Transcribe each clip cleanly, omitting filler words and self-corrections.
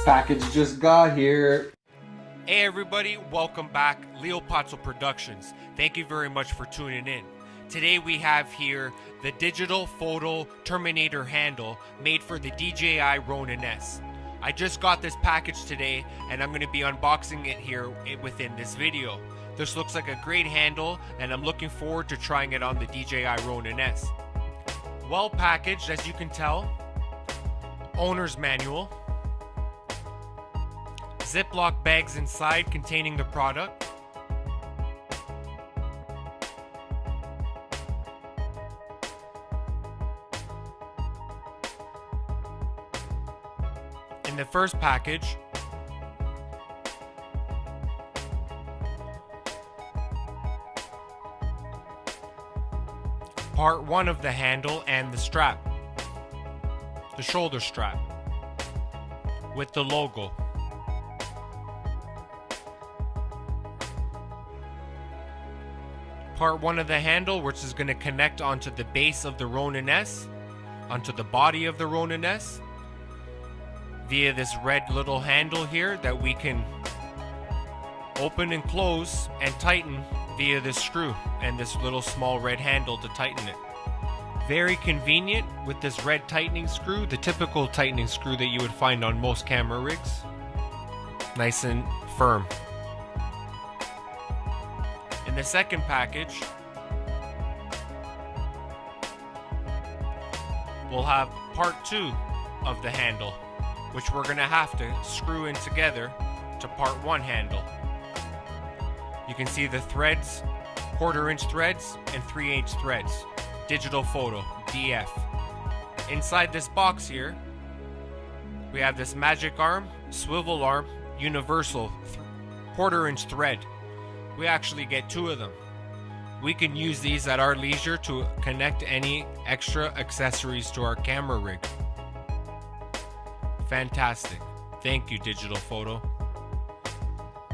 Package just got here. Hey everybody, welcome back. LEOPAZZO Productions. Thank you very much for tuning in. Today we have here the digital photo Terminator handle made for the DJI Ronin S. I just got this package today and I'm going to be unboxing it here within this video. This looks like a great handle and I'm looking forward to trying it on the DJI Ronin S. Well packaged, as you can tell. Owner's manual. Ziploc bags inside containing the product. In the first package, part 1 of the handle and the strap, the shoulder strap with the logo. Part 1 of the handle, which is going to connect onto the base of the Ronin S, onto the body of the Ronin S, via this red little handle here that we can open and close and tighten via this screw and this little small red handle to tighten it. Very convenient with this red tightening screw, the typical tightening screw that you would find on most camera rigs. Nice and firm. In the second package, we'll have part 2 of the handle, which we're going to have to screw in together to part 1 handle. You can see the threads, 1/4 inch threads and 3/8 threads. Digital photo, DF. Inside this box here, we have this magic arm, swivel arm, universal 1/4 inch thread. We actually get 2 of them. We can use these at our leisure to connect any extra accessories to our camera rig. Fantastic. Thank you, digital photo.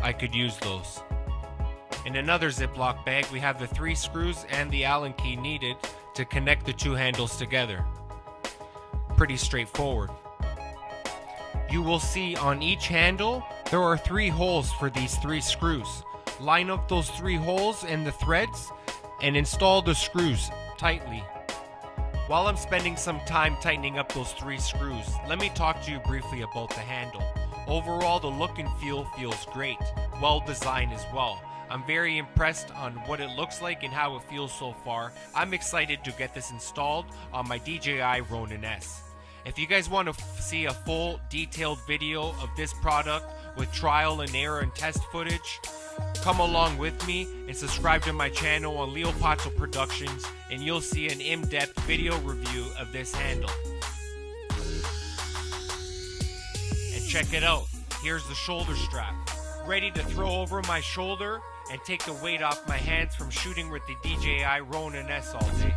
I could use those. In another Ziploc bag, we have the 3 screws and the Allen key needed to connect the 2 handles together. Pretty straightforward. You will see on each handle, there are 3 holes for these 3 screws. Line up those 3 holes in the threads and install the screws tightly. While I'm spending some time tightening up those 3 screws, let me talk to you briefly about the handle. Overall, the look and feel feels great, well designed as well. I'm very impressed on what it looks like and how it feels so far. I'm excited to get this installed on my DJI Ronin S. If you guys want to see a full detailed video of this product with trial and error and test footage, come along with me and subscribe to my channel on LEOPAZZO Productions and you'll see an in-depth video review of this handle. And check it out, here's the shoulder strap. Ready to throw over my shoulder and take the weight off my hands from shooting with the DJI Ronin S all day.